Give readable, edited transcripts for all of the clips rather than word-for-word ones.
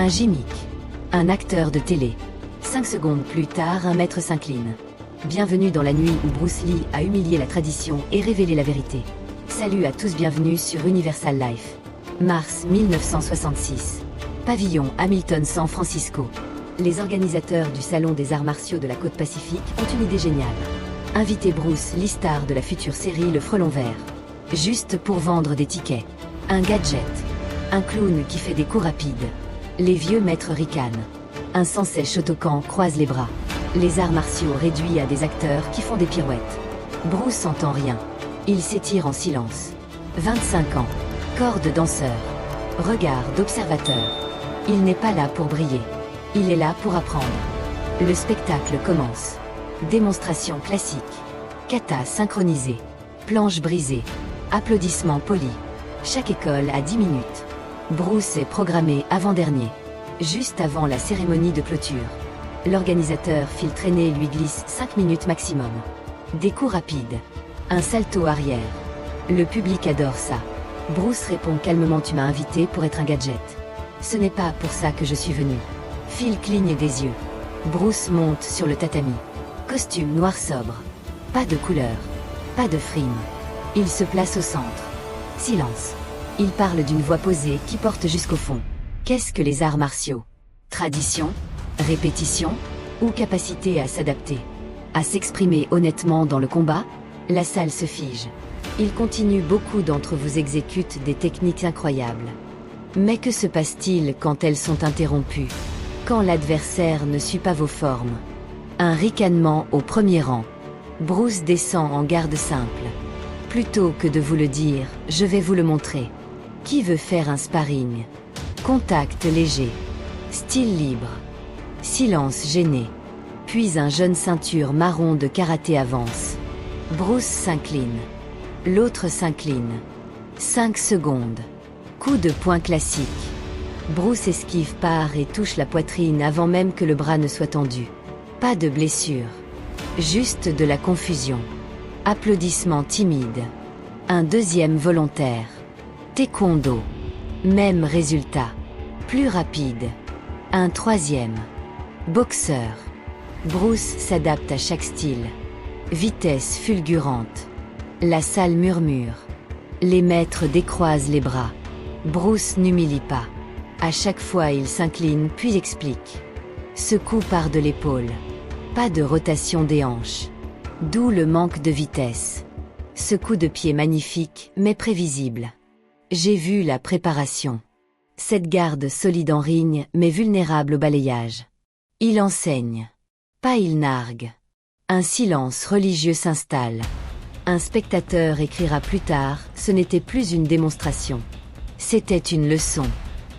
Un gimmick. Un acteur de télé. 5 secondes plus tard, un maître s'incline. Bienvenue dans la nuit où Bruce Lee a humilié la tradition et révélé la vérité. Salut à tous, bienvenue sur Universal Life. Mars 1966. Pavillon Hamilton, San Francisco. Les organisateurs du Salon des Arts Martiaux de la Côte Pacifique ont une idée géniale. Inviter Bruce Lee, star de la future série Le Frelon Vert. Juste pour vendre des tickets. Un gadget. Un clown qui fait des coups rapides. Les vieux maîtres ricanent. Un sensei Shotokan croise les bras. Les arts martiaux réduits à des acteurs qui font des pirouettes. Bruce n'entend rien. Il s'étire en silence. 25 ans. Corps de danseur. Regard d'observateur. Il n'est pas là pour briller. Il est là pour apprendre. Le spectacle commence. Démonstration classique. Kata synchronisé. Planche brisée. Applaudissements polis. Chaque école a 10 minutes. Bruce est programmé avant-dernier. Juste avant la cérémonie de clôture. L'organisateur file traîner et lui glisse 5 minutes maximum. Des coups rapides. Un salto arrière. Le public adore ça. Bruce répond calmement: tu m'as invité pour être un gadget. Ce n'est pas pour ça que je suis venu. Phil cligne des yeux. Bruce monte sur le tatami. Costume noir sobre. Pas de couleur. Pas de frime. Il se place au centre. Silence. Il parle d'une voix posée qui porte jusqu'au fond. Qu'est-ce que les arts martiaux? Tradition? Répétition? Ou capacité à s'adapter? À s'exprimer honnêtement dans le combat? La salle se fige. Il continue: beaucoup d'entre vous exécutent des techniques incroyables. Mais que se passe-t-il quand elles sont interrompues? Quand l'adversaire ne suit pas vos formes? Un ricanement au premier rang. Bruce descend en garde simple. Plutôt que de vous le dire, je vais vous le montrer. Qui veut faire un sparring? Contact léger. Style libre. Silence gêné. Puis un jeune ceinture marron de karaté avance. Bruce s'incline. L'autre s'incline. 5 secondes. Coup de poing classique. Bruce esquive, part et touche la poitrine avant même que le bras ne soit tendu. Pas de blessure. Juste de la confusion. Applaudissements timides. Un deuxième volontaire. Taekwondo. Même résultat. Plus rapide. Un troisième. Boxeur. Bruce s'adapte à chaque style. Vitesse fulgurante. La salle murmure. Les maîtres décroisent les bras. Bruce n'humilie pas. À chaque fois il s'incline puis explique. Ce coup part de l'épaule. Pas de rotation des hanches. D'où le manque de vitesse. Ce coup de pied magnifique mais prévisible. J'ai vu la préparation. Cette garde solide en ring mais vulnérable au balayage. Il enseigne. Pas il nargue. Un silence religieux s'installe. Un spectateur écrira plus tard: ce n'était plus une démonstration. C'était une leçon.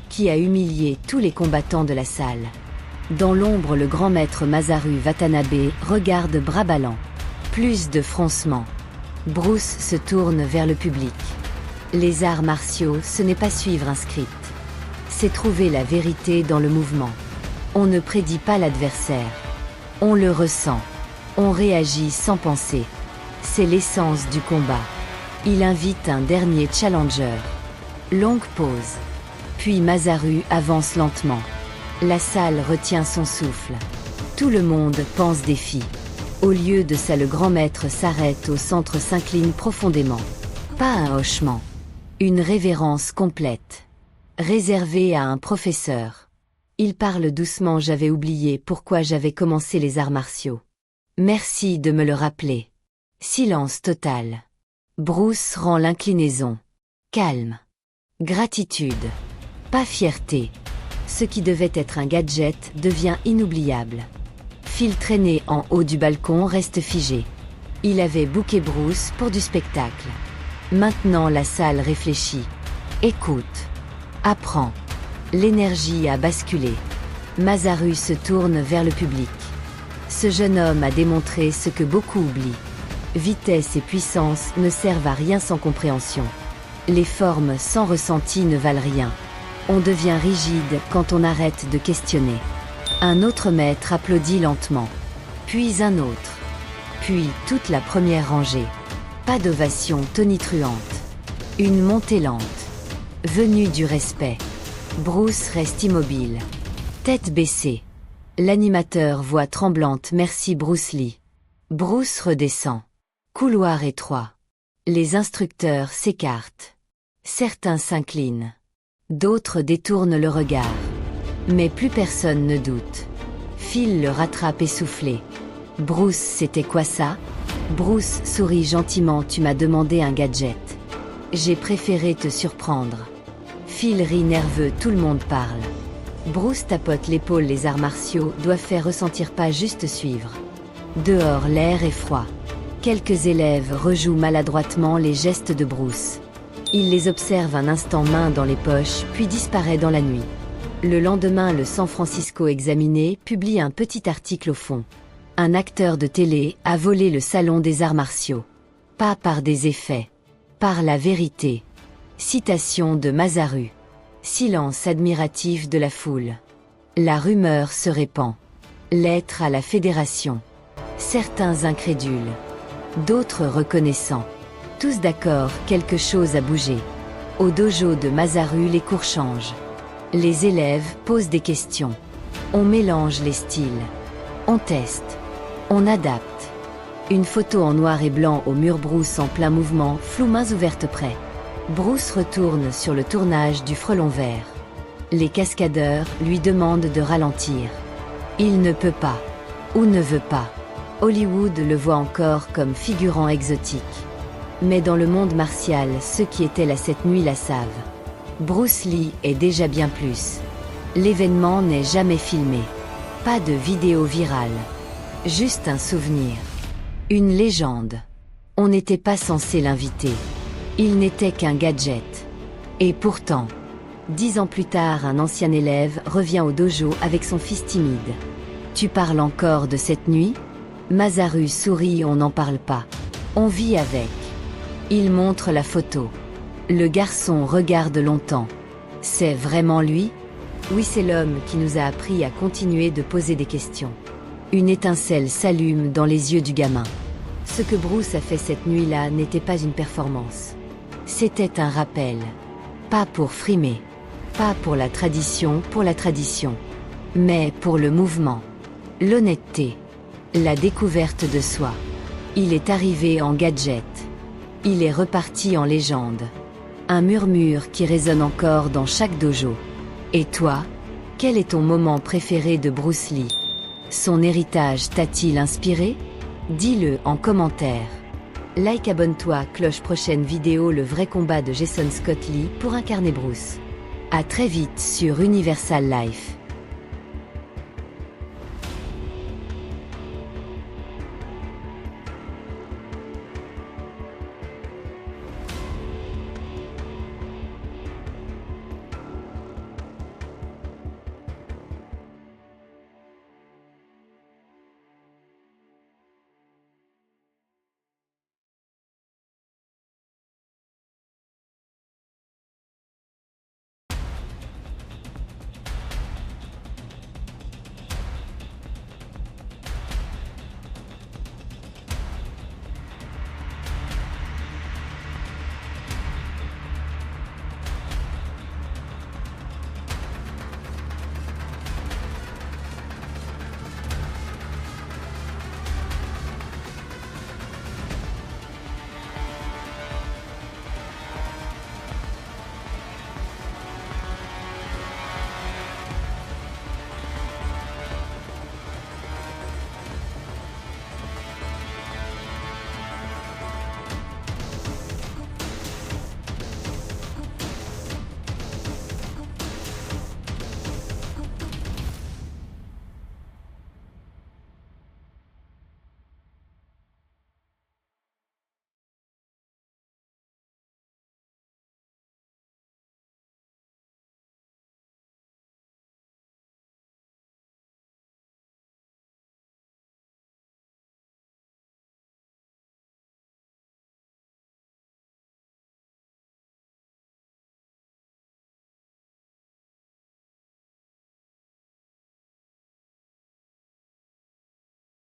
Qui a humilié tous les combattants de la salle. Dans l'ombre, le grand maître Masaru Watanabe regarde bras ballants. Plus de froncements. Bruce se tourne vers le public. Les arts martiaux, ce n'est pas suivre un script. C'est trouver la vérité dans le mouvement. On ne prédit pas l'adversaire. On le ressent. On réagit sans penser. C'est l'essence du combat. Il invite un dernier challenger. Longue pause. Puis Masaru avance lentement. La salle retient son souffle. Tout le monde pense défi. Au lieu de ça, le grand maître s'arrête au centre, s'incline profondément. Pas un hochement. Une révérence complète. Réservée à un professeur. Il parle doucement: j'avais oublié pourquoi j'avais commencé les arts martiaux. Merci de me le rappeler. Silence total. Bruce rend l'inclinaison. Calme. Gratitude. Pas fierté. Ce qui devait être un gadget devient inoubliable. Phil, traîné en haut du balcon, reste figé. Il avait booké Bruce pour du spectacle. Maintenant la salle réfléchit. Écoute. Apprend. L'énergie a basculé. Masaru se tourne vers le public. Ce jeune homme a démontré ce que beaucoup oublient. Vitesse et puissance ne servent à rien sans compréhension. Les formes sans ressenti ne valent rien. On devient rigide quand on arrête de questionner. Un autre maître applaudit lentement. Puis un autre. Puis toute la première rangée. Pas d'ovation tonitruante. Une montée lente. Venue du respect. Bruce reste immobile. Tête baissée. L'animateur voix tremblante merci Bruce Lee. Bruce redescend. Couloir étroit. Les instructeurs s'écartent. Certains s'inclinent. D'autres détournent le regard. Mais plus personne ne doute. Phil le rattrape essoufflé. Bruce, c'était quoi ça? Bruce sourit gentiment, tu m'as demandé un gadget. J'ai préféré te surprendre. Phil rit nerveux, tout le monde parle. Bruce tapote l'épaule, les arts martiaux doivent faire ressentir, pas juste suivre. Dehors, l'air est froid. Quelques élèves rejouent maladroitement les gestes de Bruce. Il les observe un instant, main dans les poches, puis disparaît dans la nuit. Le lendemain, le San Francisco Examiner publie un petit article au fond. Un acteur de télé a volé le salon des arts martiaux. Pas par des effets. Par la vérité. Citation de Masaru. Silence admiratif de la foule. La rumeur se répand. Lettre à la fédération. Certains incrédules. D'autres reconnaissants. Tous d'accord, quelque chose a bougé. Au dojo de Masaru, les cours changent. Les élèves posent des questions. On mélange les styles. On teste. On adapte. Une photo en noir et blanc au mur, Bruce en plein mouvement, flou, mains ouvertes prêt. Bruce retourne sur le tournage du Frelon Vert. Les cascadeurs lui demandent de ralentir. Il ne peut pas. Ou ne veut pas. Hollywood le voit encore comme figurant exotique. Mais dans le monde martial, ceux qui étaient là cette nuit la savent. Bruce Lee est déjà bien plus. L'événement n'est jamais filmé. Pas de vidéo virale. Juste un souvenir. Une légende. On n'était pas censé l'inviter. Il n'était qu'un gadget. Et pourtant, 10 ans plus tard, un ancien élève revient au dojo avec son fils timide. Tu parles encore de cette nuit? Masaru sourit, on n'en parle pas. On vit avec. Il montre la photo. Le garçon regarde longtemps. C'est vraiment lui? Oui, c'est l'homme qui nous a appris à continuer de poser des questions. Une étincelle s'allume dans les yeux du gamin. Ce que Bruce a fait cette nuit-là n'était pas une performance. C'était un rappel. Pas pour frimer. Pas pour la tradition, mais pour le mouvement. L'honnêteté. La découverte de soi. Il est arrivé en gadget. Il est reparti en légende. Un murmure qui résonne encore dans chaque dojo. Et toi, quel est ton moment préféré de Bruce Lee? Son héritage t'a-t-il inspiré? Dis-le en commentaire. Like, abonne-toi, cloche. Prochaine vidéo, le vrai combat de Jason Scott Lee pour incarner Bruce. À très vite sur Universal Life.